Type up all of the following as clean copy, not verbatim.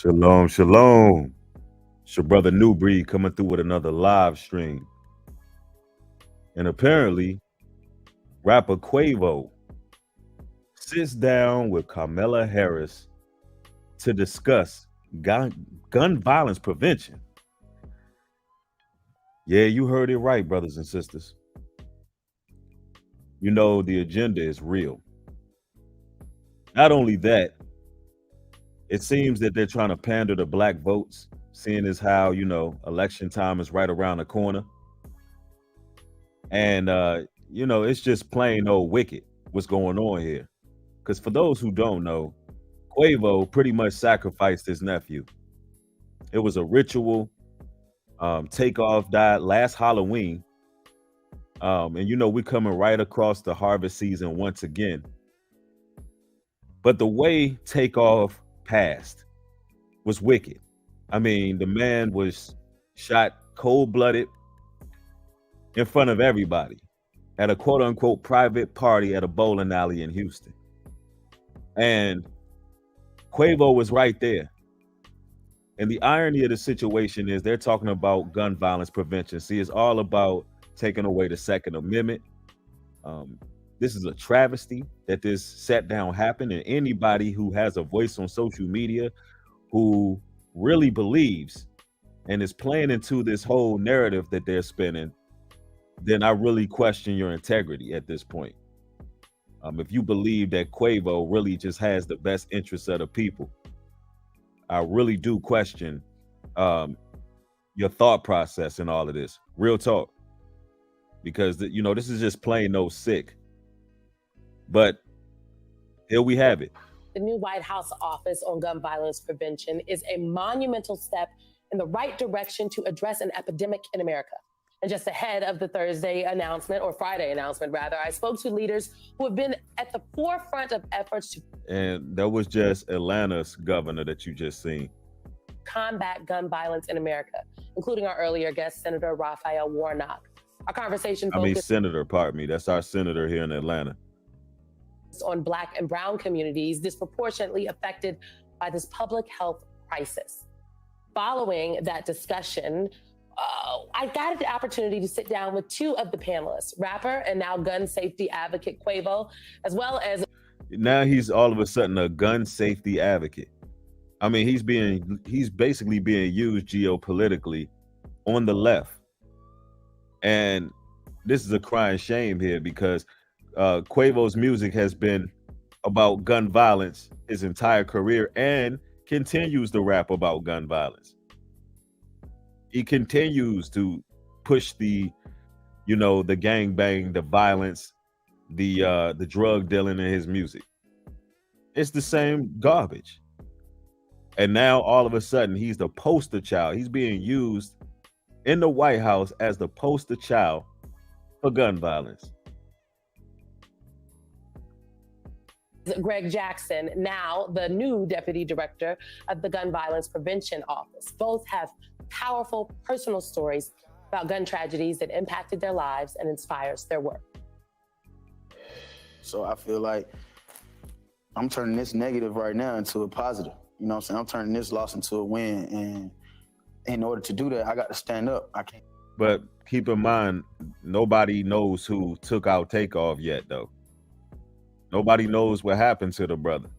Shalom, shalom. It's your brother New Breed coming through with another live stream. And apparently, rapper Quavo sits down with Kamala Harris to discuss gun violence prevention. Yeah, you heard it right, brothers and sisters. You know, the agenda is real. Not only that, it seems that they're trying to pander to black votes, seeing as how, election time is right around the corner. And it's just plain old wicked what's going on here. Because for those who don't know, Quavo pretty much sacrificed his nephew. It was a ritual. Takeoff died last Halloween. And we're coming right across the harvest season once again. But the way Takeoff passed was wicked. I mean, the man was shot cold-blooded in front of everybody at a quote-unquote private party at a bowling alley in Houston. And Quavo was right there. And the irony of the situation is they're talking about gun violence prevention. See, it's all about taking away the Second Amendment. This is a travesty that this set down happened. And anybody who has a voice on social media who really believes and is playing into this whole narrative that they're spinning, then I really question your integrity at this point. If you believe that Quavo really just has the best interests of the people, I really do question your thought process in all of this. Real talk. Because, this is just plain no sick. But here we have it. The new White House Office on Gun Violence Prevention is a monumental step in the right direction to address an epidemic in America. And just ahead of the Friday announcement, I spoke to leaders who have been at the forefront of efforts to... And that was just Atlanta's governor that you just seen. ...combat gun violence in America, including our earlier guest, Senator Raphael Warnock. Our conversation focused... Senator, pardon me. That's our senator here in Atlanta. ...on Black and brown communities disproportionately affected by this public health crisis. Following that discussion, I got the opportunity to sit down with two of the panelists, rapper and now gun safety advocate Quavo, as well as... Now he's all of a sudden a gun safety advocate. I mean, he's basically being used geopolitically on the left. And this is a crying shame here because Quavo's music has been about gun violence his entire career and continues to rap about gun violence. He continues to push the gangbang, the violence, the drug dealing in his music. It's the same garbage. And now all of a sudden he's the poster child. He's being used in the White House as the poster child for gun violence. Greg Jackson, now the new deputy director of the Gun Violence Prevention Office. Both have powerful personal stories about gun tragedies that impacted their lives and inspires their work. So I feel like I'm turning this negative right now into a positive. You know what I'm saying? I'm turning this loss into a win. And in order to do that, I got to stand up. I can't. But keep in mind, nobody knows who took out Takeoff yet, though. Nobody knows what happened to the brother.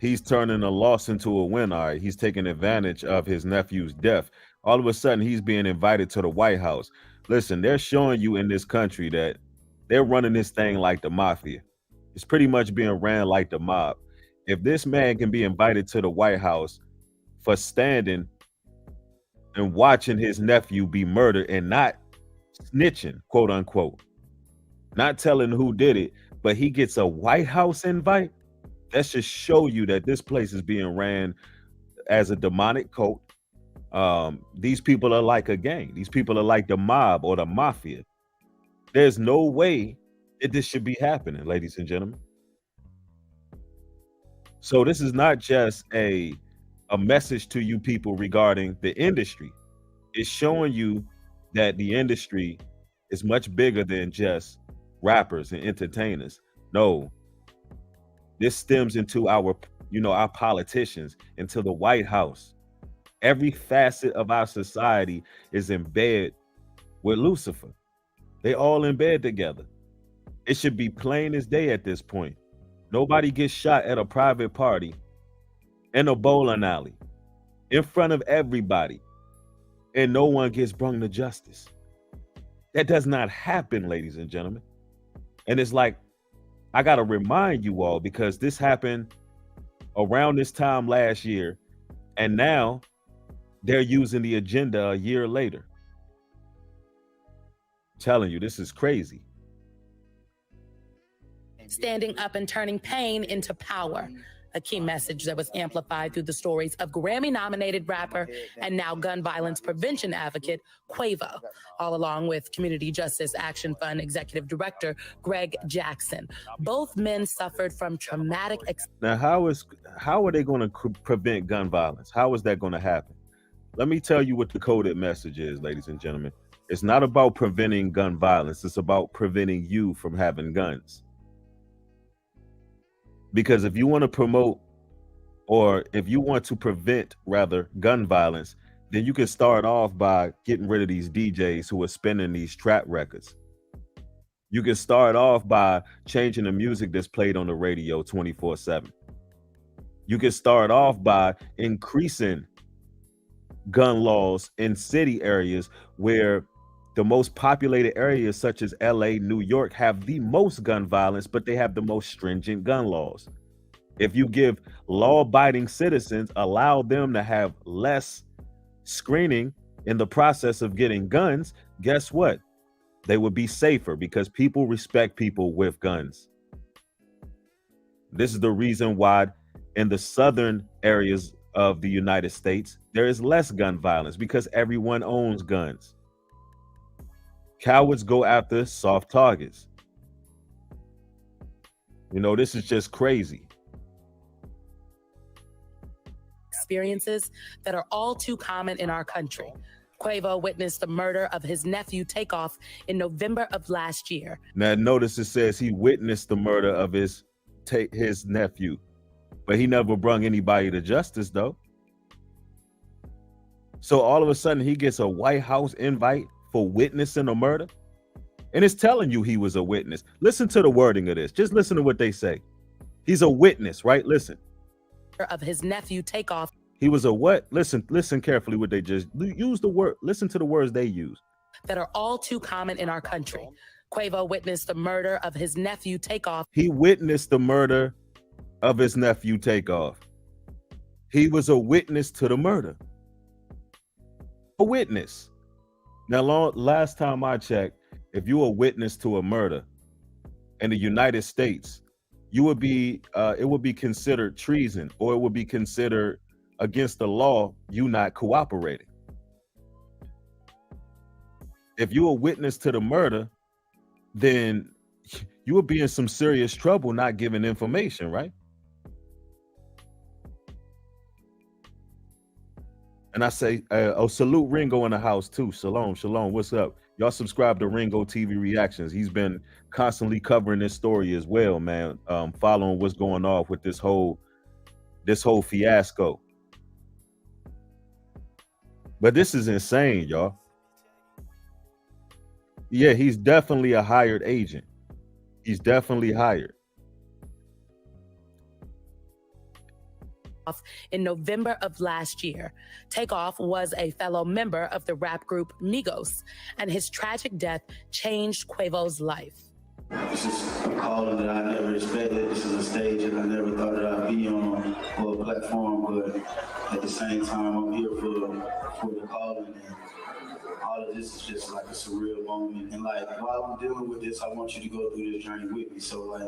He's turning a loss into a win. All right, he's taking advantage of his nephew's death. All of a sudden, he's being invited to the White House. Listen, they're showing you in this country that they're running this thing like the mafia. It's pretty much being ran like the mob. If this man can be invited to the White House for standing and watching his nephew be murdered and not snitching, quote unquote, not telling who did it, but he gets a White House invite, that should show you that this place is being ran as a demonic cult. These people are like a gang. These people are like the mob or the mafia. There's no way that this should be happening, ladies and gentlemen. So this is not just a message to you people regarding the industry. It's showing you that the industry is much bigger than just rappers and entertainers. No, this stems into our our politicians into the White House. Every facet of our society is in bed with Lucifer. They all in bed together. It should be plain as day at this point. Nobody gets shot at a private party, in a bowling alley, in front of everybody, and no one gets brung to justice. That does not happen, ladies and gentlemen. And it's like, I got to remind you all, because this happened around this time last year, and now they're using the agenda a year later. I'm telling you, this is crazy. Standing up and turning pain into power. A key message that was amplified through the stories of Grammy-nominated rapper and now gun violence prevention advocate Quavo, all along with Community Justice Action Fund Executive Director Greg Jackson. Both men suffered from traumatic. Now, how are they going to prevent gun violence? How is that going to happen? Let me tell you what the coded message is, ladies and gentlemen. It's not about preventing gun violence. It's about preventing you from having guns. Because if you want to promote, or if you want to prevent, rather, gun violence, then you can start off by getting rid of these DJs who are spinning these trap records. You can start off by changing the music that's played on the radio 24/7. You can start off by increasing gun laws in city areas where the most populated areas, such as LA, New York, have the most gun violence, but they have the most stringent gun laws. If you give law-abiding citizens, allow them to have less screening in the process of getting guns, guess what? They would be safer, because people respect people with guns. This is the reason why in the southern areas of the United States, there is less gun violence, because everyone owns guns. Cowards go after soft targets. This is just crazy. Experiences that are all too common in our country. Quavo witnessed the murder of his nephew Takeoff in November of last year. Now, notice it says he witnessed the murder of his nephew, but he never brung anybody to justice, though. So all of a sudden, he gets a White House invite for witnessing a murder, and it's telling you he was a witness. Listen to the wording of this. Just listen to what they say. He's a witness, right? Listen. Of his nephew Takeoff. He was a what? Listen carefully what they just use the word. Listen to the words they use. That are all too common in our country. Quavo witnessed the murder of his nephew Takeoff. He witnessed the murder of his nephew Takeoff. He was a witness to the murder. A witness. Now, last time I checked, if you're a witness to a murder in the United States, it would be considered treason, or it would be considered against the law, you not cooperating. If you're a witness to the murder, then you would be in some serious trouble not giving information, right? And I say, salute Ringo in the house too. Shalom, what's up? Y'all subscribe to Ringo TV Reactions. He's been constantly covering this story as well, man. Following what's going on with this whole fiasco. But this is insane, y'all. Yeah, he's definitely a hired agent. He's definitely hired. In November of last year. Takeoff was a fellow member of the rap group Migos, and his tragic death changed Quavo's life. This is a calling that I never expected. This is a stage that I never thought that I'd be on, or a platform, but at the same time, I'm here for the calling. And all of this is just like a surreal moment. And like, while I'm dealing with this, I want you to go through this journey with me. So like,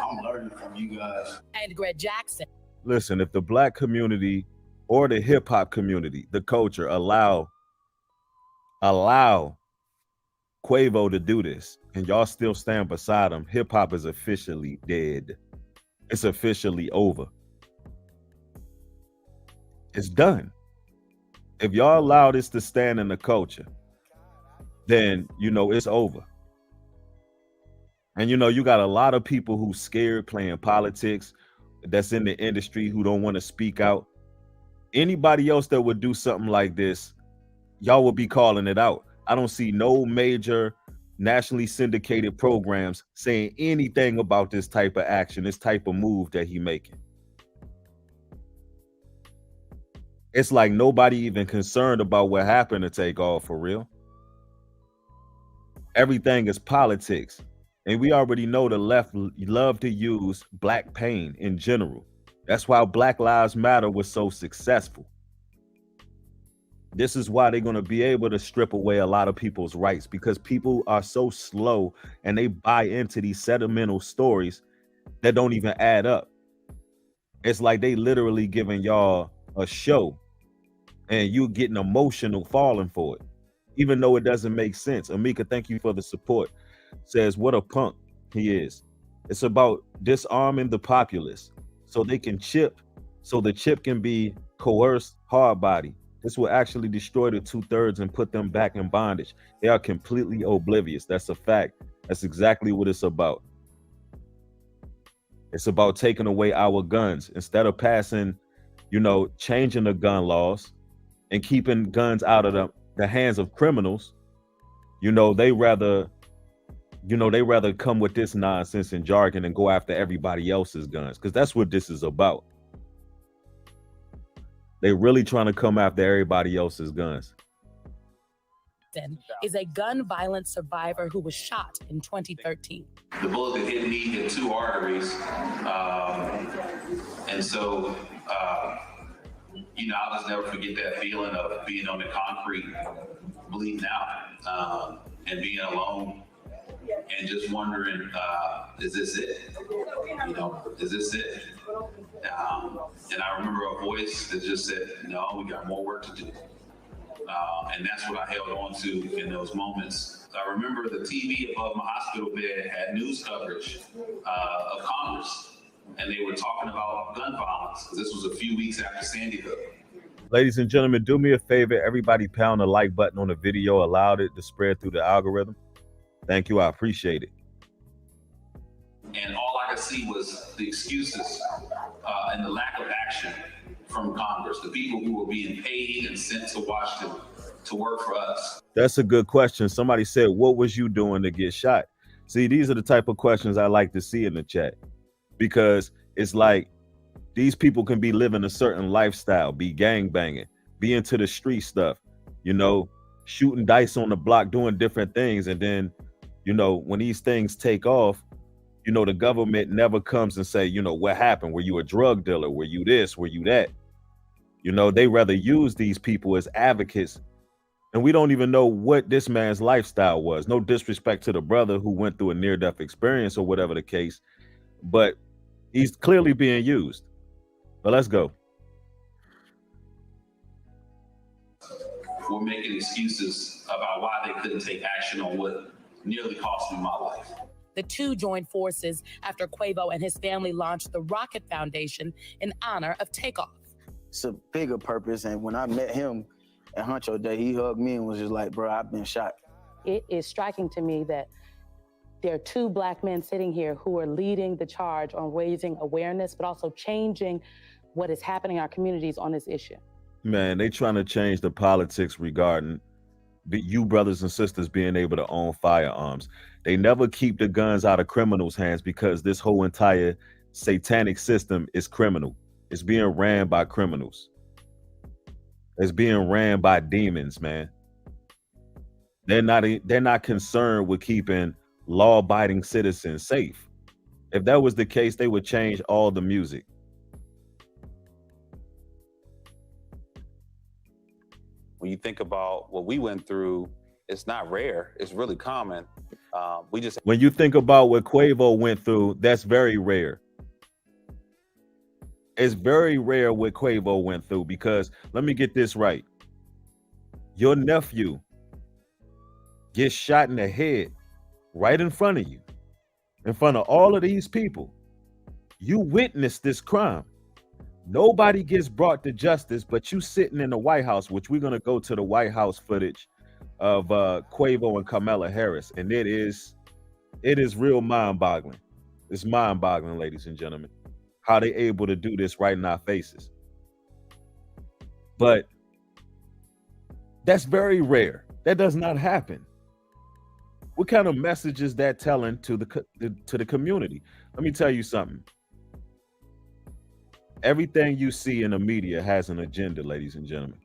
I'm learning from you guys. And Greg Jackson. Listen, if the black community or the hip hop community, the culture, allow Quavo to do this, and y'all still stand beside him, hip hop is officially dead. It's officially over. It's done. If y'all allow this to stand in the culture, then it's over. And you got a lot of people who scared playing politics, that's in the industry who don't want to speak out. Anybody else that would do something like this, y'all will be calling it out. I don't see no major nationally syndicated programs saying anything about this type of action, this type of move that he making. It's like nobody even concerned about what happened to Takeoff for real. Everything is politics. And we already know the left love to use black pain in general. That's why Black Lives Matter was so successful. This is why they're going to be able to strip away a lot of people's rights, because people are so slow and they buy into these sentimental stories that don't even add up. It's like they literally giving y'all a show and you getting emotional falling for it, even though it doesn't make sense. Amika, thank you for the support. Says, what a punk he is. It's about disarming the populace so they can chip, so the chip can be coerced hard body. This will actually destroy the 2/3 and put them back in bondage. They are completely oblivious. That's a fact. That's exactly what it's about. It's about taking away our guns. Instead of passing, changing the gun laws and keeping guns out of the hands of criminals, they rather come with this nonsense and jargon and go after everybody else's guns, because that's what this is about. They're really trying to come after everybody else's guns. Is a gun violence survivor who was shot in 2013. The bullet that hit me hit 2 arteries. And so, I'll just never forget that feeling of being on the concrete, bleeding out, and being alone, and just wondering, is this it? Is this it? And I remember a voice that just said, no, we got more work to do. And that's what I held on to in those moments. I remember the TV above my hospital bed had news coverage of Congress, and they were talking about gun violence. This was a few weeks after Sandy Hook. Ladies and gentlemen, do me a favor. Everybody pound the like button on the video. Allowed it to spread through the algorithm. Thank you. I appreciate it. And all I could see was the excuses and the lack of action from Congress, the people who were being paid and sent to Washington to work for us. That's a good question. Somebody said, what was you doing to get shot? See, these are the type of questions I like to see in the chat, because it's like these people can be living a certain lifestyle, be gang banging, be into the street stuff, shooting dice on the block, doing different things. And then, when these things take off, the government never comes and say, what happened? Were you a drug dealer? Were you this? Were you that? They rather use these people as advocates. And we don't even know what this man's lifestyle was. No disrespect to the brother who went through a near-death experience or whatever the case, but he's clearly being used. But let's go. We're making excuses about why they couldn't take action on what nearly cost me my life. The two joined forces after Quavo and his family launched the Rocket Foundation in honor of Takeoff. It's a bigger purpose, and when I met him at Huncho Day, he hugged me and was just like, bro, I've been shot. It is striking to me that there are 2 Black men sitting here who are leading the charge on raising awareness, but also changing what is happening in our communities on this issue. Man, they trying to change the politics regarding you brothers and sisters being able to own firearms. They never keep the guns out of criminals' hands, because this whole entire satanic system is criminal. It's being ran by criminals. It's being ran by demons, man. They're not concerned with keeping law-abiding citizens safe. If that was the case, they would change all the music. When you think about what we went through, it's not rare. It's really common. When you think about what Quavo went through, that's very rare. It's very rare what Quavo went through, because let me get this right. Your nephew gets shot in the head right in front of you, in front of all of these people. You witnessed this crime. Nobody gets brought to justice, but you sitting in the White House, which we're going to go to the White House footage of Quavo and Kamala Harris. And it is real mind-boggling. It's mind-boggling, ladies and gentlemen. how they able to do this right in our faces. But that's very rare. That does not happen. What kind of message is that telling to the community? Let me tell you something. Everything you see in the media has an agenda, ladies and gentlemen.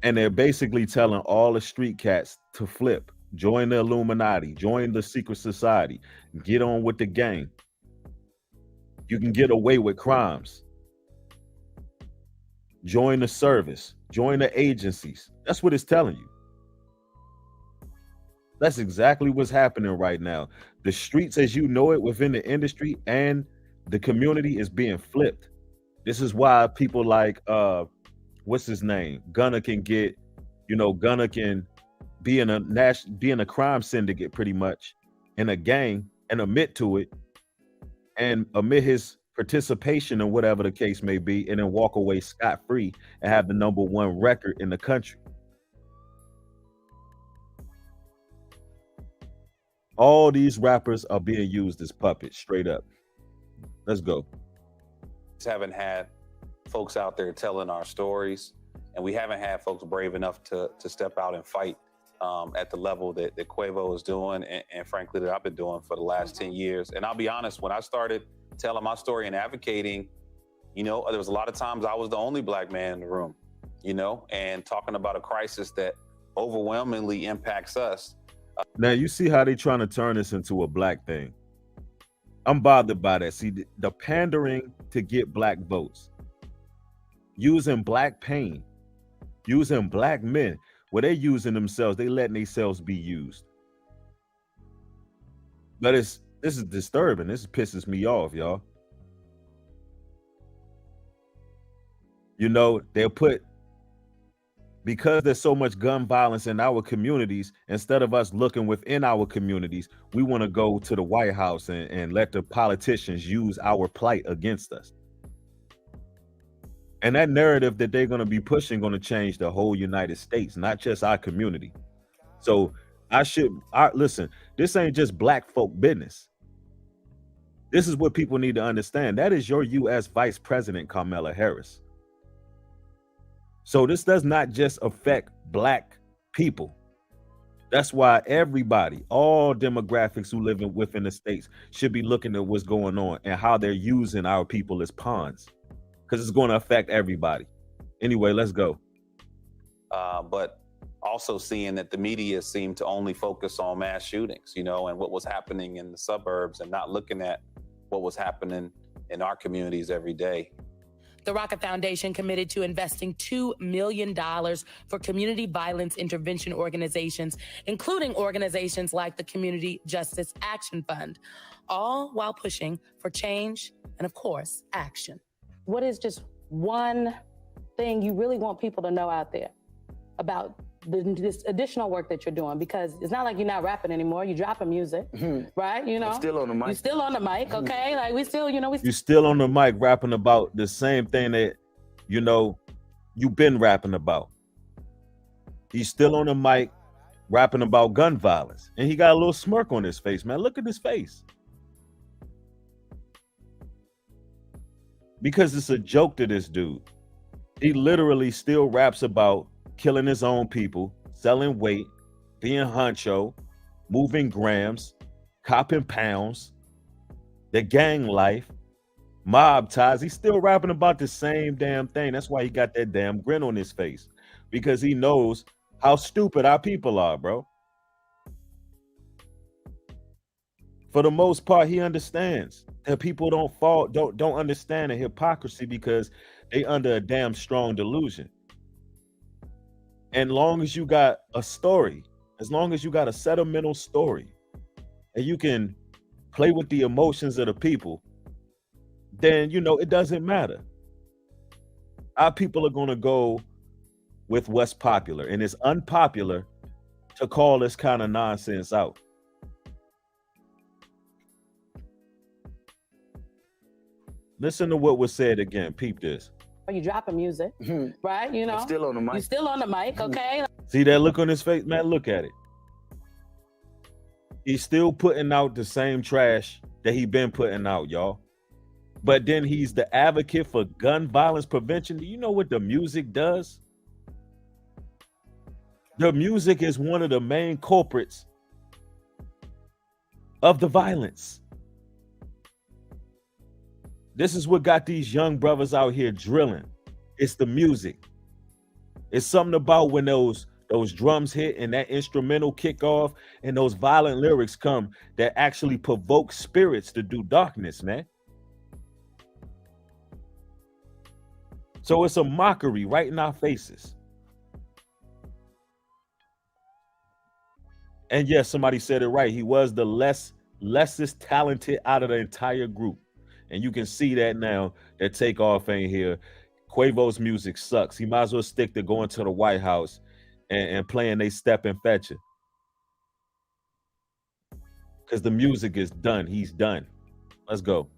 And they're basically telling all the street cats to flip, join the Illuminati, join the secret society, get on with the game. You can get away with crimes. Join the service, join the agencies. That's what it's telling you. That's exactly what's happening right now. The streets as you know it within the industry and the community is being flipped. This is why people like what's his name? Gunna can get, Gunna can be in a crime syndicate pretty much in a gang and admit to it and admit his participation in whatever the case may be, and then walk away scot-free and have the #1 record in the country. All these rappers are being used as puppets, straight up. Let's go. Just haven't had folks out there telling our stories, and we haven't had folks brave enough to step out and fight at the level that Quavo is doing, and frankly that I've been doing for the last 10 years. And I'll be honest, when I started telling my story and advocating, there was a lot of times I was the only black man in the room, and talking about a crisis that overwhelmingly impacts us. Now you see how they trying to turn this into a black thing. I'm bothered by that. See, the pandering to get black votes, using black pain, using black men, where they're using themselves, they letting themselves be used. But this is disturbing. This pisses me off, y'all. They'll put, because there's so much gun violence in our communities, instead of us looking within our communities, we want to go to the White House and let the politicians use our plight against us. And that narrative that they're going to be pushing going to change the whole United States, not just our community. So listen, this ain't just black folk business. This is what people need to understand. That is your U.S. Vice President, Kamala Harris. So this does not just affect black people. That's why everybody, all demographics who live within the states should be looking at what's going on and how they're using our people as pawns, because it's going to affect everybody. Anyway, let's go. But also seeing that the media seemed to only focus on mass shootings, and what was happening in the suburbs, and not looking at what was happening in our communities every day. The Rocket Foundation committed to investing $2 million for community violence intervention organizations, including organizations like the Community Justice Action Fund, all while pushing for change and, of course, action. What is just one thing you really want people to know out there about this additional work that you're doing? Because it's not like you're not rapping anymore. You're dropping music, right? I'm still on the mic. You're still on the mic, okay? Like we still, You're still on the mic rapping about the same thing that, you've been rapping about. He's still on the mic rapping about gun violence. And he got a little smirk on his face, man. Look at his face. Because it's a joke to this dude. He literally still raps about killing his own people, selling weight, being honcho, moving grams, copping pounds, the gang life, mob ties. He's still rapping about the same damn thing. That's why he got that damn grin on his face, because he knows how stupid our people are, bro. For the most part, he understands that people don't understand the hypocrisy because they under a damn strong delusion. And long as you got a story, as long as you got a sentimental story, and you can play with the emotions of the people, then, it doesn't matter. Our people are going to go with what's popular, and it's unpopular to call this kind of nonsense out. Listen to what was said again. Peep this. you dropping music, right? I'm still on the mic. You're still on the mic, okay? See that look on his face, man? Look at it. He's still putting out the same trash that he been putting out, y'all. But then he's the advocate for gun violence prevention. Do you know what the music does? The music is one of the main culprits of the violence. This is what got these young brothers out here drilling. It's the music. It's something about when those drums hit and that instrumental kick off and those violent lyrics come that actually provoke spirits to do darkness, man. So it's a mockery right in our faces. And yes, somebody said it right. He was the lessest talented out of the entire group. And you can see that now that Takeoff ain't here. Quavo's music sucks. He might as well stick to going to the White House and playing They Step and Fetch It. Because the music is done. He's done. Let's go.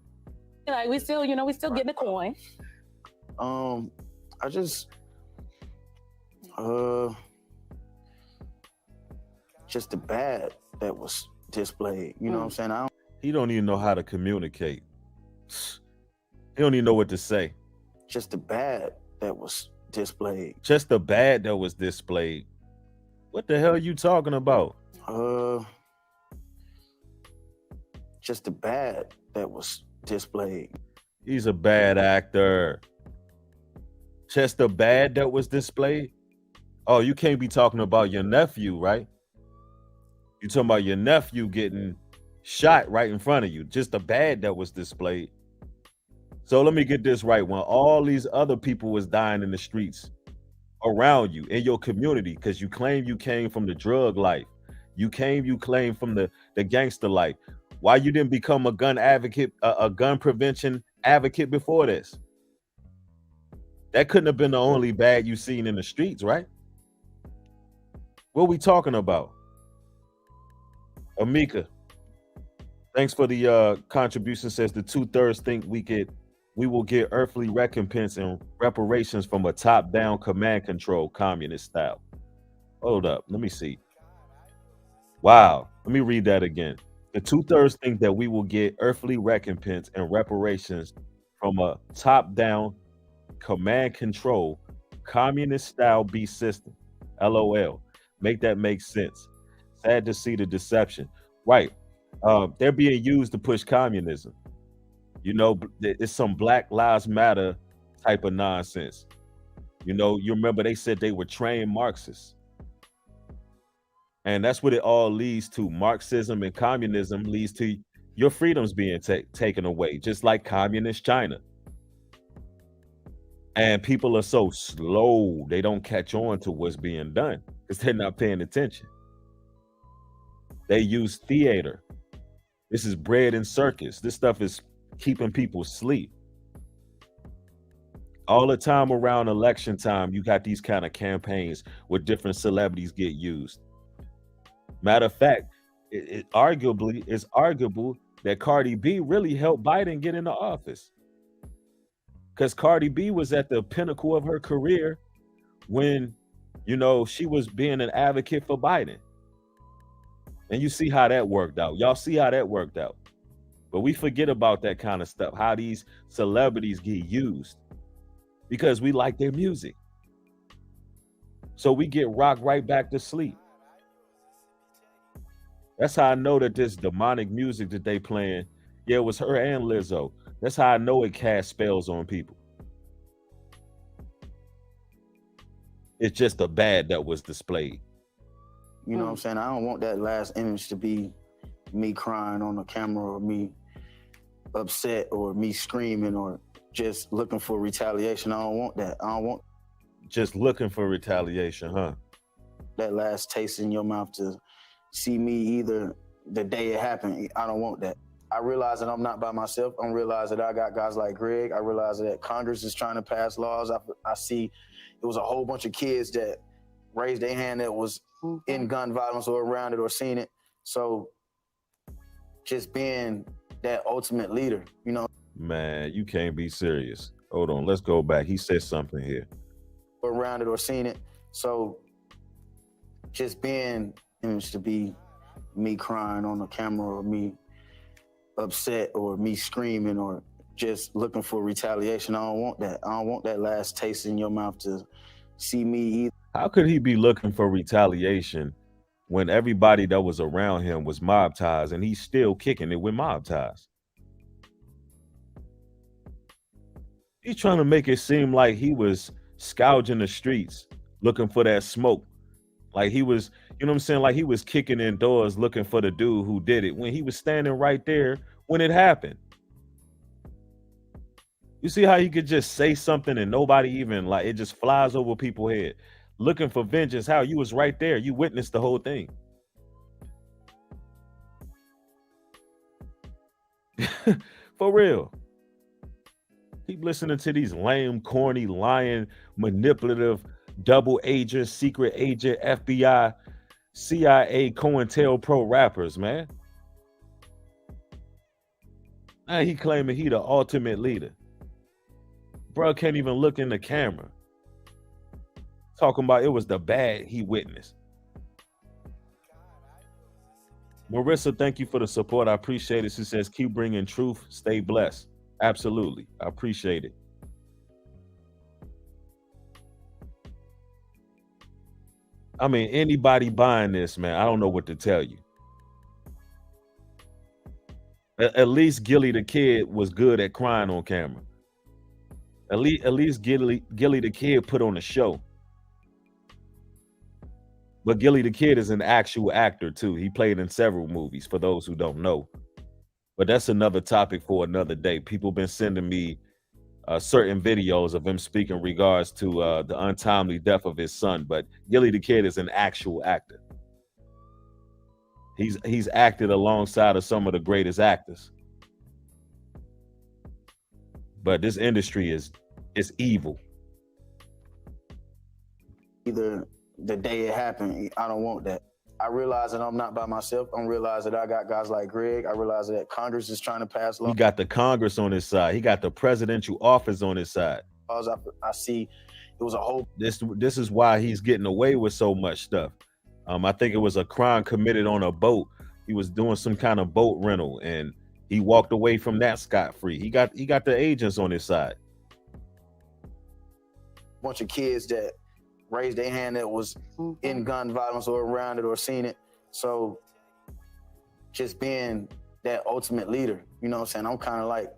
Like we still getting the coin. I just the bad that was displayed. You know what I'm saying? He don't even know how to communicate. He don't even know what to say. Just the bad that was displayed. Just the bad that was displayed. What the hell are you talking about? Just the bad that was displayed. He's a bad actor. Just the bad that was displayed? Oh, you can't be talking about your nephew, right? You talking about your nephew getting shot right in front of you. Just the bad that was displayed. So let me get this right. When all these other people was dying in the streets around you, in your community, because you claim you came from the drug life. You claim from the gangster life. Why you didn't become a gun advocate, a gun prevention advocate before this? That couldn't have been the only bad you seen in the streets, right? What we talking about? Amika, thanks for the contribution. Says the 2/3 think we will get earthly recompense and reparations from a top-down command control communist style. Hold up, let me see. Wow, let me read that again. The 2/3 think that we will get earthly recompense and reparations from a top-down command control communist style beast system. LOL. Make that make sense. Sad to see the deception. Right. They're being used to push communism. You know, it's some Black Lives Matter type of nonsense. You know, you remember they said they were trained Marxists. And that's what it all leads to. Marxism and communism leads to your freedoms being taken away, just like communist China. And people are so slow, they don't catch on to what's being done because they're not paying attention. They use theater. This is bread and circus. This stuff is keeping people asleep. All the time around election time, you got these kind of campaigns where different celebrities get used. Matter of fact, it's arguable that Cardi B really helped Biden get into office. Because Cardi B was at the pinnacle of her career when, you know, she was being an advocate for Biden. And you see how that worked out. Y'all see how that worked out. But we forget about that kind of stuff, how these celebrities get used because we like their music. So we get rocked right back to sleep. That's how I know that this demonic music that they playing, yeah, it was her and Lizzo. That's how I know it casts spells on people. It's just the bad that was displayed. You know what I'm saying? I don't want that last image to be me crying on the camera or me upset or me screaming or just looking for retaliation. I don't want that. I don't want just looking for retaliation, huh? That last taste in your mouth to see me either the day it happened. I don't want that. I realize that I'm not by myself. I realize that I got guys like Greg. I realize that Congress is trying to pass laws. I see it was a whole bunch of kids that raised their hand that was in gun violence or around it or seen it. So just being that ultimate leader, you know. Man, you can't be serious. Hold on, let's go back. He said something here. Around it or seen it. So just being image to be me crying on the camera or me upset or me screaming or just looking for retaliation. I don't want that. I don't want that last taste in your mouth to see me either. How could he be looking for retaliation when everybody that was around him was mob ties and he's still kicking it with mob ties? He's trying to make it seem like he was scourging the streets looking for that smoke. Like he was, you know what I'm saying? Like he was kicking in doors looking for the dude who did it when he was standing right there when it happened. You see how he could just say something and nobody even, like, it just flies over people's head. Looking for vengeance. How you was right there. You witnessed the whole thing. For real. Keep listening to these lame, corny, lying, manipulative, double agent, secret agent, FBI, CIA, COINTELPRO rappers, man. Now he claiming he the ultimate leader. Bro can't even look in the camera. Talking about it was the bad he witnessed. Marissa, thank you for the support. I appreciate it. She says, keep bringing truth. Stay blessed. Absolutely. I appreciate it. I mean, anybody buying this, man, I don't know what to tell you. At least Gilly the Kid was good at crying on camera. At least Gilly the Kid put on a show. But Gilly the Kid is an actual actor too. He played in several movies, for those who don't know. But that's another topic for another day. People been sending me certain videos of him speaking regards to the untimely death of his son. But Gilly the Kid is an actual actor. He's acted alongside of some of the greatest actors. But this industry is evil. Either the day it happened, I don't want that. I realize that I'm not by myself. I realize that I got guys like Greg. I realize that Congress is trying to pass laws. He got the Congress on his side. He got the presidential office on his side. I see it was a whole. This is why he's getting away with so much stuff. I think it was a crime committed on a boat. He was doing some kind of boat rental and he walked away from that scot-free. He got the agents on his side. Bunch of kids that raised their hand that was in gun violence or around it or seen it. So just being that ultimate leader, you know what I'm saying? I'm kind of like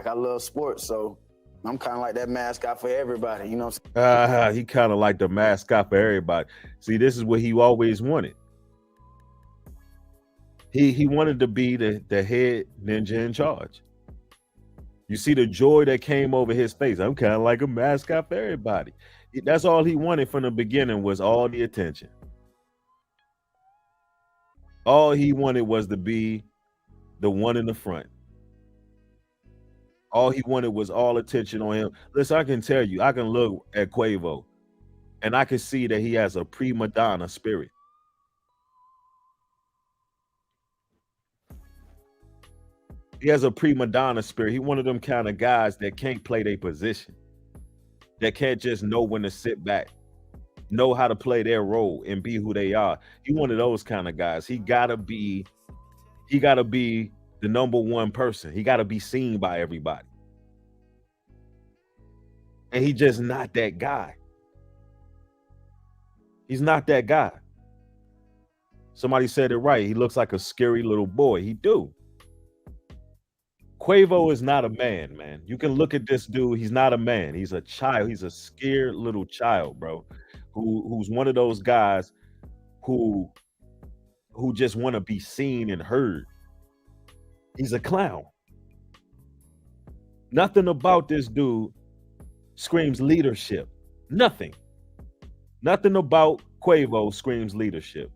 I love sports, so I'm kind of like that mascot for everybody, you know what I'm saying? He kind of like the mascot for everybody. See, this is what he always wanted. He wanted to be the head ninja in charge. You see the joy that came over his face. I'm kind of like a mascot for everybody. That's all he wanted from the beginning, was all the attention. All he wanted was to be the one in the front. All he wanted was all attention on him. Listen, I can tell you, I can look at Quavo and I can see that he has a prima donna spirit. He has a prima donna spirit. He one of them kind of guys that can't play their position, that can't just know when to sit back, know how to play their role and be who they are. He one of those kind of guys. He gotta be the number one person. He gotta be seen by everybody. And he just not that guy. He's not that guy. Somebody said it right. He looks like a scary little boy. He do. Quavo is not a man, man. You can look at this dude. He's not a man. He's a child. He's a scared little child, bro, who's one of those guys who just want to be seen and heard. He's a clown. Nothing about this dude screams leadership. Nothing. Nothing about Quavo screams leadership.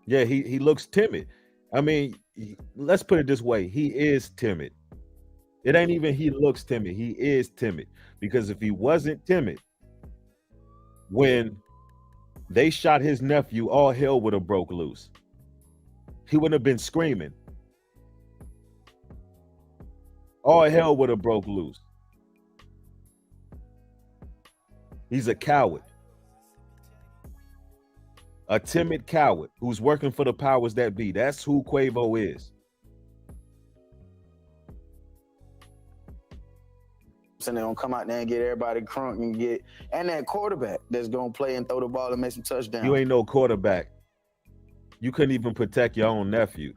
Yeah, he looks timid. I mean, let's put it this way. He is timid. It ain't even he looks timid. He is timid. Because if he wasn't timid, when they shot his nephew, all hell would have broke loose. He wouldn't have been screaming. All hell would have broke loose. He's a coward. a timid coward who's working for the powers that be. That's who Quavo is. And they're gonna come out there and get everybody crunk and that quarterback that's gonna play and throw the ball and make some touchdowns. You ain't no quarterback. You couldn't even protect your own nephew.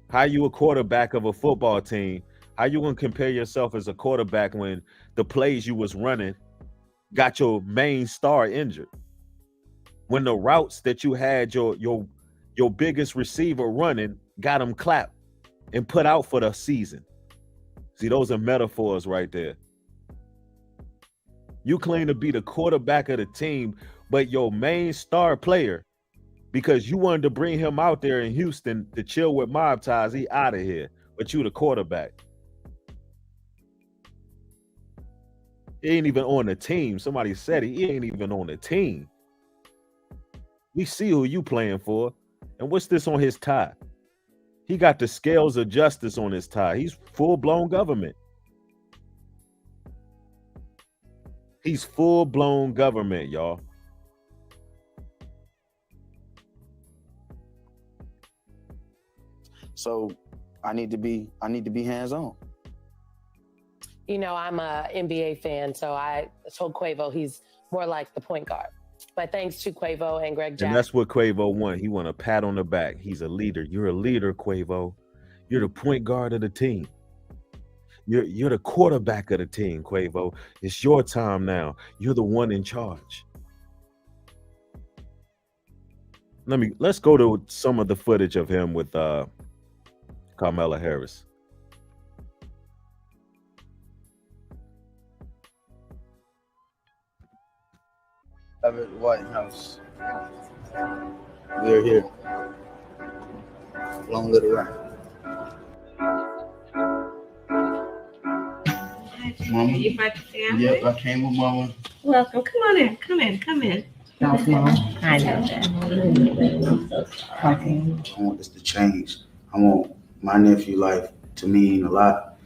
How you a quarterback of a football team? How you gonna compare yourself as a quarterback when the plays you was running got your main star injured? When the routes that you had your biggest receiver running got him clapped and put out for the season. See, those are metaphors right there. You claim to be the quarterback of the team, but your main star player, because you wanted to bring him out there in Houston to chill with mob ties, he out of here. But you the quarterback. He ain't even on the team. Somebody said he ain't even on the team. We see who you playing for. And what's this on his tie? He got the scales of justice on his tie. He's full-blown government. He's full-blown government, y'all. So I need to be hands-on. You know, I'm a NBA fan, so I told Quavo he's more like the point guard. But thanks to Quavo and Greg Jackson. And that's what Quavo want. He want a pat on the back. He's a leader. You're a leader, Quavo. You're the point guard of the team. You're the quarterback of the team, Quavo. It's your time now. You're the one in charge. Let's go to some of the footage of him with Kamala Harris. I'm at the White House. We're here. Long little ride. Mama. You brought your family? Yep, I came with Mama. Welcome. Come on in. Come in. I know that. I want this to change. I want my nephew life to mean a lot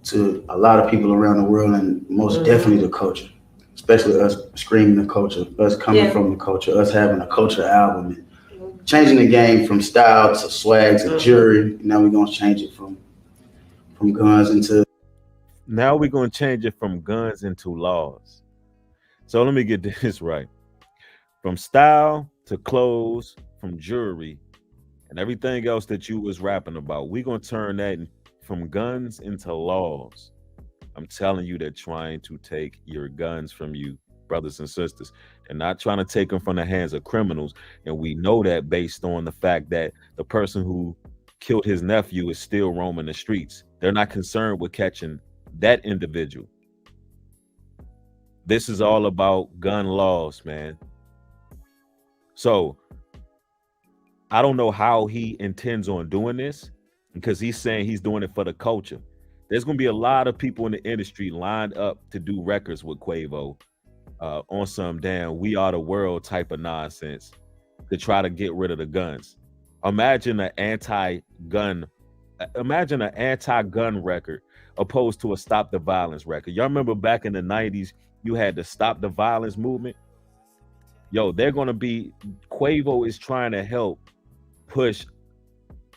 to a lot of people around the world, and most definitely the culture. Especially us screaming the culture, us coming from the culture, us having a culture album, and changing the game from style to swag to jury. Now we're gonna change it from guns into. Now we're gonna change it from guns into laws. So let me get this right. From style to clothes, from jewelry, and everything else that you was rapping about, we're gonna turn that from guns into laws. I'm telling you, they're trying to take your guns from you, brothers and sisters, and not trying to take them from the hands of criminals. And we know that based on the fact that the person who killed his nephew is still roaming the streets. They're not concerned with catching that individual. This is all about gun laws, man. So I don't know how he intends on doing this, because he's saying he's doing it for the culture. There's going to be a lot of people in the industry lined up to do records with Quavo on some damn We Are the World type of nonsense to try to get rid of the guns. Imagine an anti-gun record opposed to a Stop the Violence record. Y'all remember back in the 90s, you had the Stop the Violence movement? Yo, Quavo is trying to help push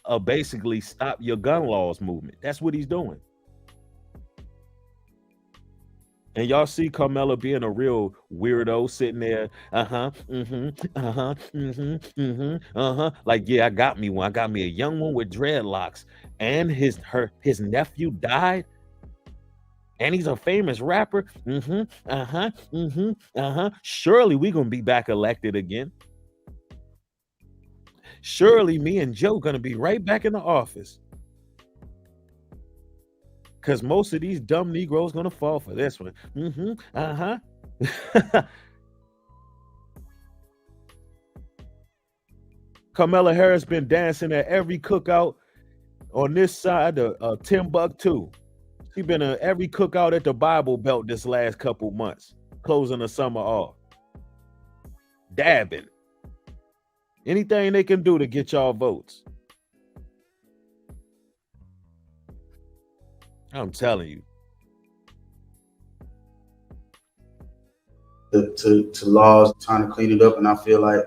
a basically stop your gun laws movement. That's what he's doing. And y'all see Carmela being a real weirdo, sitting there, like, yeah, I got me one. I got me a young one with dreadlocks, and his nephew died, and he's a famous rapper. Surely we gonna be back elected again. Surely me and Joe gonna be right back in the office. Because most of these dumb Negroes gonna fall for this one. Kamala Harris been dancing at every cookout on this side of Timbuktu. She been at every cookout at the Bible Belt this last couple months, closing the summer off. Dabbing. Anything they can do to get y'all votes. I'm telling you. to laws trying to clean it up, and I feel like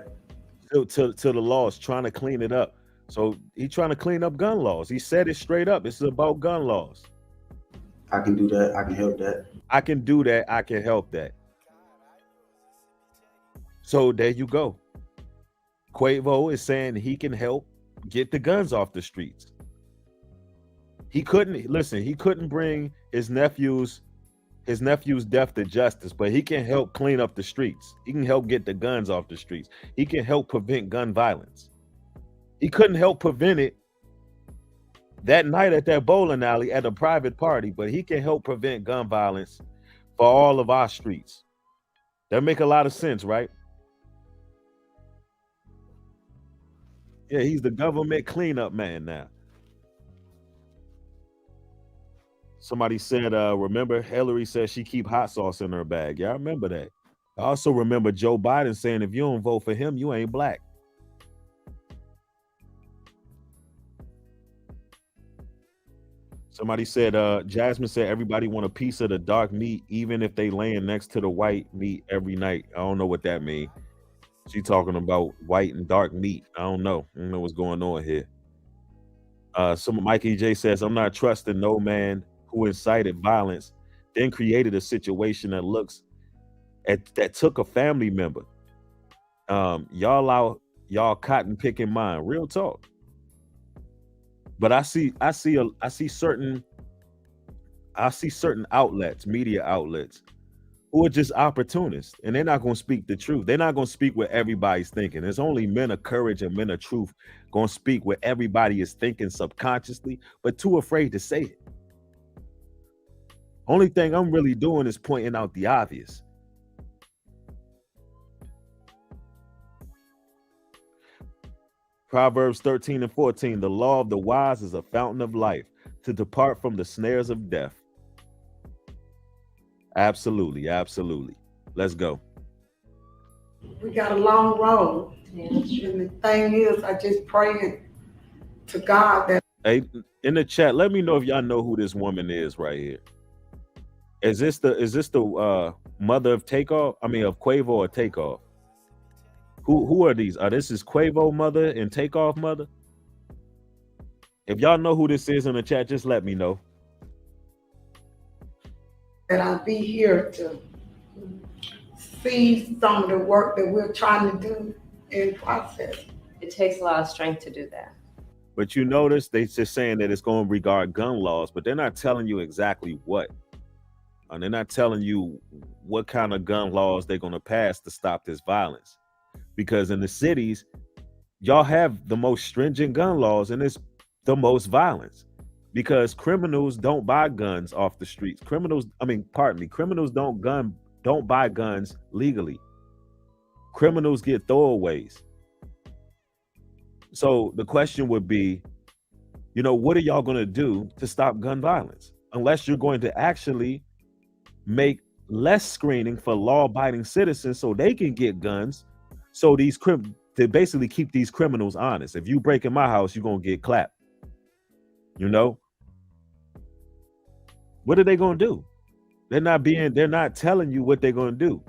to the laws trying to clean it up. So he's trying to clean up gun laws. He said it straight up. This is about gun laws. I can do that. I can help that. I can do that. I can help that. So there you go. Quavo is saying he can help get the guns off the streets. He couldn't bring his nephew's death to justice, but he can help clean up the streets. He can help get the guns off the streets. He can help prevent gun violence. He couldn't help prevent it that night at that bowling alley at a private party, but he can help prevent gun violence for all of our streets. That make a lot of sense, right? Yeah, he's the government cleanup man now. Somebody said, remember Hillary said she keep hot sauce in her bag. Yeah, I remember that. I also remember Joe Biden saying, if you don't vote for him, you ain't black. Somebody said, Jasmine said, everybody want a piece of the dark meat, even if they laying next to the white meat every night. I don't know what that means. She talking about white and dark meat. I don't know what's going on here. Mikey J says, I'm not trusting no man who incited violence, then created a situation that took a family member. Y'all cotton picking mine. Real talk. But I see certain outlets, media outlets, who are just opportunists, and they're not going to speak the truth. They're not going to speak what everybody's thinking. There's only men of courage and men of truth going to speak what everybody is thinking subconsciously, but too afraid to say it. Only thing I'm really doing is pointing out the obvious. Proverbs 13 and 14, the law of the wise is a fountain of life, to depart from the snares of death. Absolutely, absolutely. Let's go. We got a long road. And the thing is, I just pray to God that. Hey, in the chat, let me know if y'all know who this woman is right here. Is this the mother of Takeoff? I mean, of Quavo or Takeoff? Who are these? This is Quavo mother and Takeoff mother. If y'all know who this is in the chat, just let me know. That I'll be here to see some of the work that we're trying to do in process. It takes a lot of strength to do that. But you notice they just saying that it's going to regard gun laws, but they're not telling you exactly what. And they're not telling you what kind of gun laws they're going to pass to stop this violence. Because in the cities, y'all have the most stringent gun laws and it's the most violence. Because criminals don't buy guns off the streets. Criminals don't buy guns legally. Criminals get throwaways. So the question would be, what are y'all going to do to stop gun violence? Unless you're going to actually make less screening for law-abiding citizens so they can get guns. So to basically keep these criminals honest. If you break in my house, you're going to get clapped. What are they going to do? They're not telling you what they're going to do.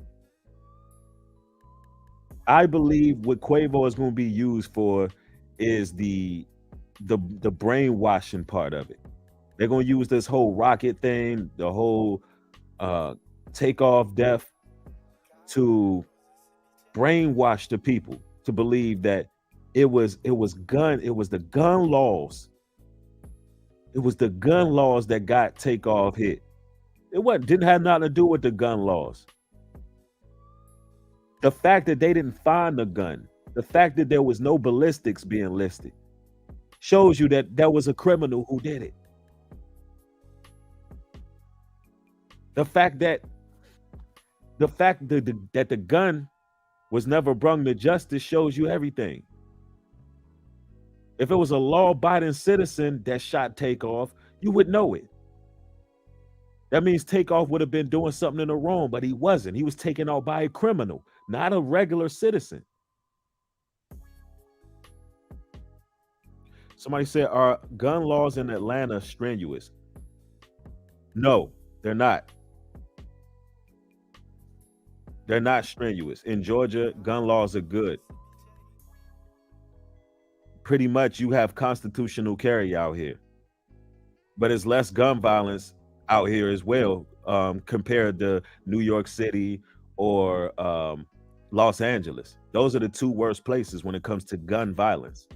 I believe what Quavo is going to be used for is the brainwashing part of it. They're going to use this whole rocket thing, the whole Takeoff death, to brainwash the people to believe that it was the gun laws. It was the gun laws that got Takeoff hit. Didn't have nothing to do with the gun laws. The fact that they didn't find the gun, the fact that there was no ballistics being listed, shows you that there was a criminal who did it. The fact that the gun was never brought to justice shows you everything. If it was a law-abiding citizen that shot Takeoff, you would know it. That means Takeoff would have been doing something in the wrong, but he wasn't. He was taken out by a criminal, not a regular citizen. Somebody said, are gun laws in Atlanta strenuous? No, they're not. They're not strenuous. In Georgia, gun laws are good. Pretty much you have constitutional carry out here, but it's less gun violence out here as well, compared to New York City or Los Angeles. Those are the two worst places when it comes to gun violence.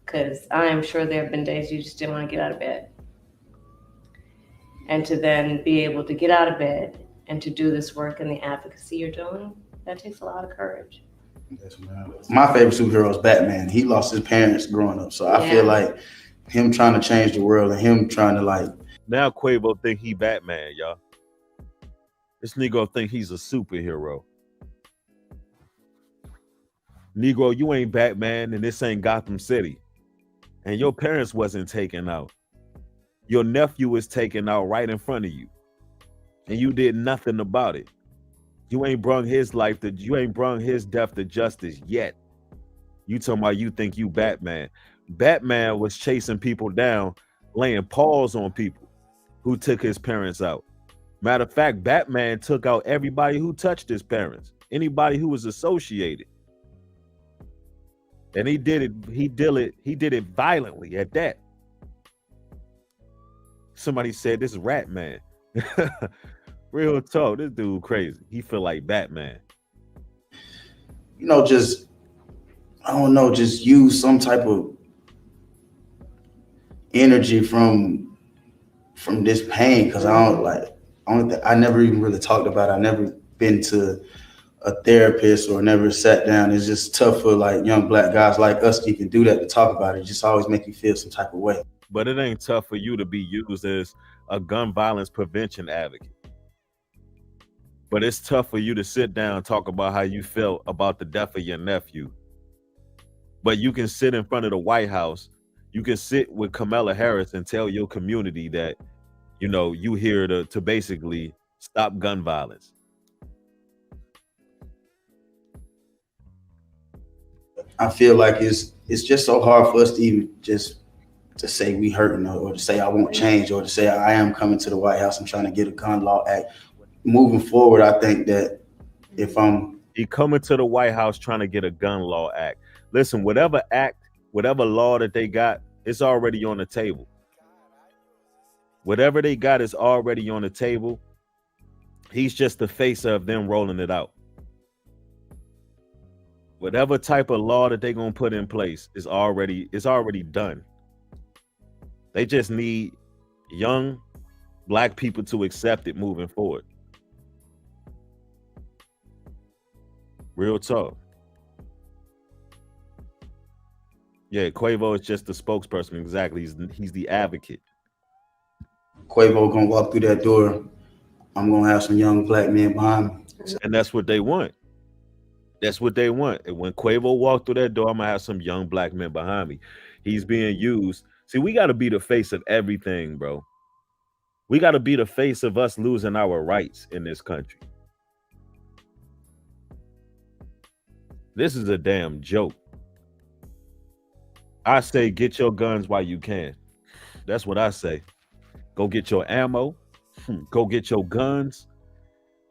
Because I am sure there have been days you just didn't want to get out of bed. And to then be able to get out of bed and to do this work and the advocacy you're doing, that takes a lot of courage. Yes, man. My favorite superhero is Batman. He lost his parents growing up. So I feel like him trying to change the world and him trying to like. Now Quavo think he Batman, y'all. This Negro think he's a superhero. Negro, you ain't Batman and this ain't Gotham City. And your parents wasn't taken out. Your nephew was taken out right in front of you. And you did nothing about it. You ain't brung his death to justice yet. You talking about you think you Batman. Batman was chasing people down, laying paws on people who took his parents out. Matter of fact, Batman took out everybody who touched his parents, anybody who was associated. And he did it violently at that. Somebody said this is Rat Man. Real talk, this dude crazy. He feel like Batman. You know, just use some type of energy from this pain, because I never even really talked about it. I never been to a therapist or never sat down. It's just tough for like young Black guys like us to even do that, to talk about it. It just always make you feel some type of way. But it ain't tough for you to be used as a gun violence prevention advocate. But it's tough for you to sit down and talk about how you felt about the death of your nephew. But you can sit in front of the White House, you can sit with Kamala Harris and tell your community that, you know, you here to basically stop gun violence. I feel like it's just so hard for us to even just to say we hurting, or to say I won't change, or to say I am coming to the White House and trying to get a gun law act. Moving forward, I think that if he coming to the White House trying to get a gun law act. Listen, whatever law that they got, it's already on the table. Whatever they got is already on the table. He's just the face of them rolling it out. Whatever type of law that they're gonna put in place is already done. They just need young Black people to accept it moving forward. Real talk. Yeah, Quavo is just the spokesperson. Exactly. He's the advocate. Quavo gonna walk through that door, I'm gonna have some young Black men behind me. And that's what they want. That's what they want. And when Quavo walked through that door, I'm gonna have some young Black men behind me. He's being used. See, we got to be the face of everything, bro. We got to be the face of us losing our rights in this country. This is a damn joke. I say get your guns while you can. That's what I say. Go get your ammo. Go get your guns.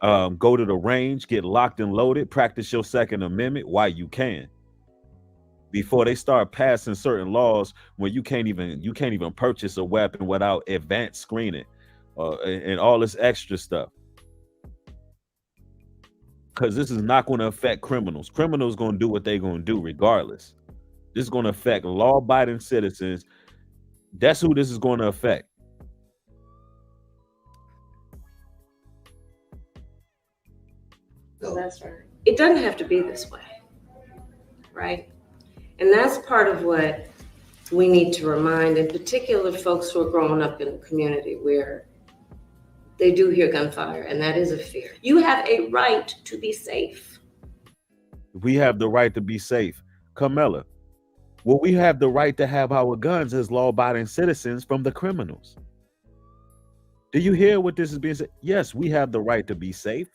Go to the range, get locked and loaded, practice your Second Amendment while you can. Before they start passing certain laws where you can't even purchase a weapon without advanced screening and all this extra stuff. Because this is not going to affect criminals. Criminals going to do what they're going to do regardless. This is going to affect law-abiding citizens. That's who this is going to affect. That's right. It doesn't have to be this way, right? And that's part of what we need to remind, in particular, folks who are growing up in a community where they do hear gunfire, and that is a fear. You have a right to be safe. We have the right to be safe. Kamala, well, we have the right to have our guns as law-abiding citizens from the criminals. Do you hear what this is being said? Yes, we have the right to be safe.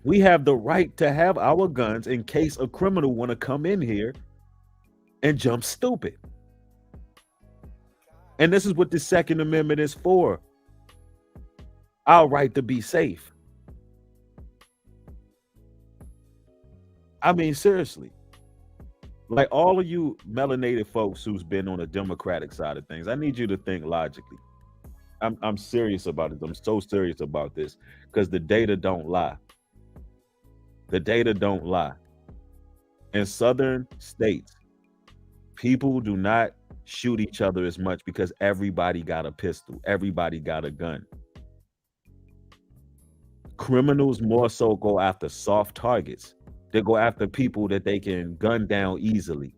We have the right to have our guns in case a criminal want to come in here and jump stupid. And this is what the Second Amendment is for. Our right to be safe. I mean, seriously. Like all of you melanated folks who's been on the Democratic side of things, I need you to think logically. I'm serious about it. I'm so serious about this because the data don't lie. The data don't lie. In southern states, people do not shoot each other as much because everybody got a pistol, everybody got a gun. Criminals more so go after soft targets. They go after people that they can gun down easily.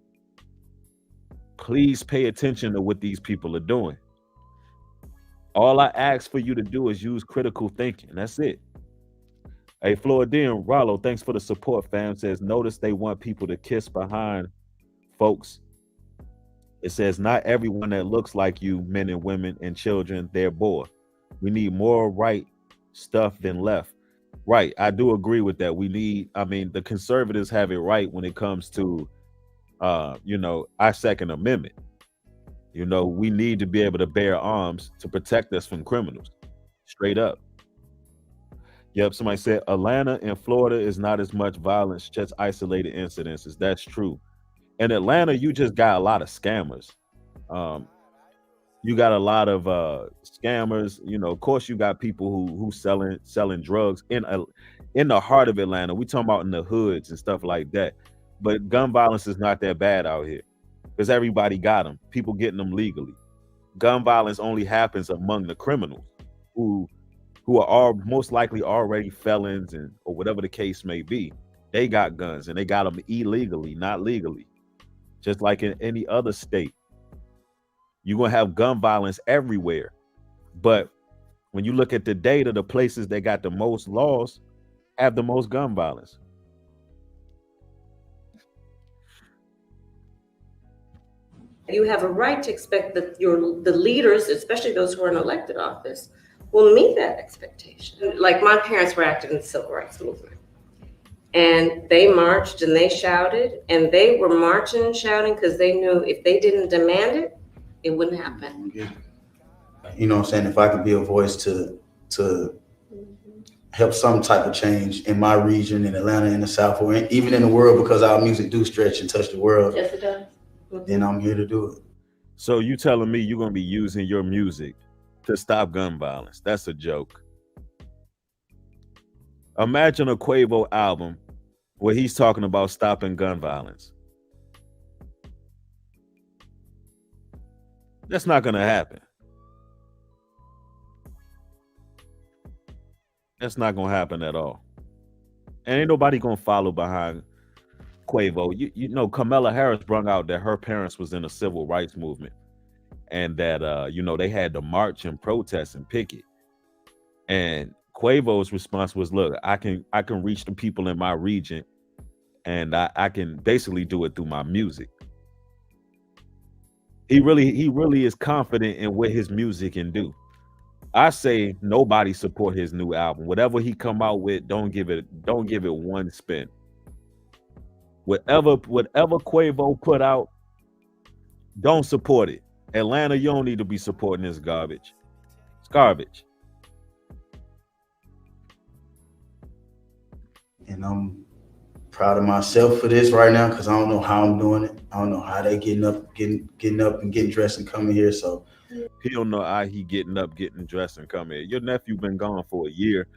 Please pay attention to what these people are doing. All I ask for you to do is use critical thinking. That's it. Hey, Floridian Rollo, thanks for the support, fam. Says, notice they want people to kiss behind folks. It says, not everyone that looks like you, men and women and children, they're bored. We need more right stuff than left. Right. I do agree with that. We need, I mean, the conservatives have it right when it comes to, our Second Amendment. We need to be able to bear arms to protect us from criminals. Straight up. Yep. Somebody said Atlanta and Florida is not as much violence, just isolated incidences. That's true. In Atlanta, you just got a lot of scammers. You got a lot of scammers. Of course, you got people who selling drugs in the heart of Atlanta. We talking about in the hoods and stuff like that. But gun violence is not that bad out here because everybody got them. People getting them legally. Gun violence only happens among the criminals who are most likely already felons or whatever the case may be. They got guns and they got them illegally, not legally. Just like in any other state, you're going to have gun violence everywhere. But when you look at the data, the places that got the most laws have the most gun violence. You have a right to expect that the leaders, especially those who are in elected office, will meet that expectation. Like my parents were active in the civil rights movement. And they marched and they shouted, and they were marching and shouting because they knew if they didn't demand it, it wouldn't happen. You know what I'm saying? If I could be a voice to help some type of change in my region, in Atlanta, in the South, or even in the world, because our music do stretch and touch the world. Yes, it does. Then I'm here to do it. So you telling me you're going to be using your music to stop gun violence? That's a joke. Imagine a Quavo album where he's talking about stopping gun violence. That's not going to happen. That's not going to happen at all. And ain't nobody going to follow behind Quavo. You know, Kamala Harris brought out that her parents was in a civil rights movement and that, they had to march and protest and picket. And Quavo's response was, look, I can reach the people in my region and I can basically do it through my music. He really is confident in what his music can do. I say nobody support his new album. Whatever he come out with, don't give it one spin. Whatever Quavo put out, don't support it. Atlanta, you don't need to be supporting this garbage. It's garbage. And I'm proud of myself for this right now because I don't know how I'm doing it. I don't know how they getting up and getting dressed and coming here. So he don't know how he getting up, getting dressed and coming here. Your nephew been gone for a year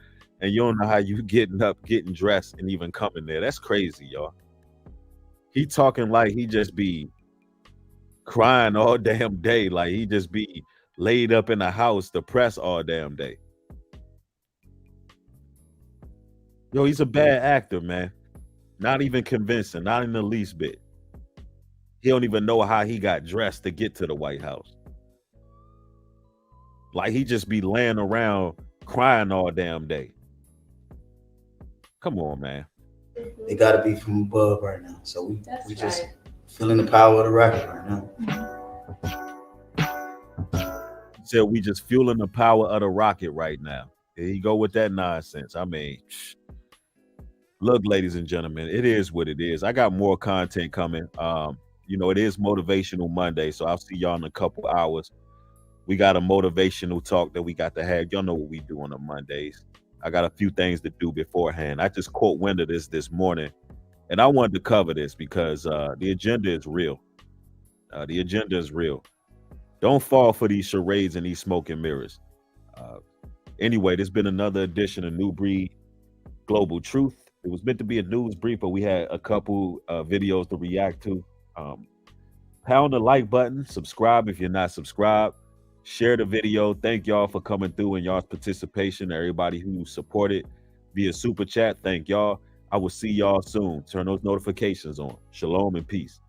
and you don't know how you getting up, getting dressed and even coming there. That's crazy, y'all. He talking like he just be crying all damn day, like he just be laid up in the house depressed all damn day. Yo, he's a bad actor, man. Not even convincing, not in the least bit. He don't even know how he got dressed to get to the White House. Like he just be laying around crying all damn day. Come on, man. It got to be from above right now. So we just feeling the power of the rocket right now. So we just fueling the power of the rocket right now. Here you go with that nonsense. I mean, look, ladies and gentlemen, it is what it is. I got more content coming. It is Motivational Monday, so I'll see y'all in a couple hours. We got a motivational talk that we got to have. Y'all know what we do on the Mondays. I got a few things to do beforehand. I just caught wind of this morning, and I wanted to cover this because the agenda is real. The agenda is real. Don't fall for these charades and these smoke and mirrors. Anyway, there's been another edition of New Breed Global Truth. It was meant to be a news brief, but we had a couple videos to react to. Pound the like button, subscribe if you're not subscribed, share the video. Thank y'all for coming through and y'all's participation. Everybody who supported via super chat, thank y'all. I will see y'all soon. Turn those notifications on. Shalom and peace.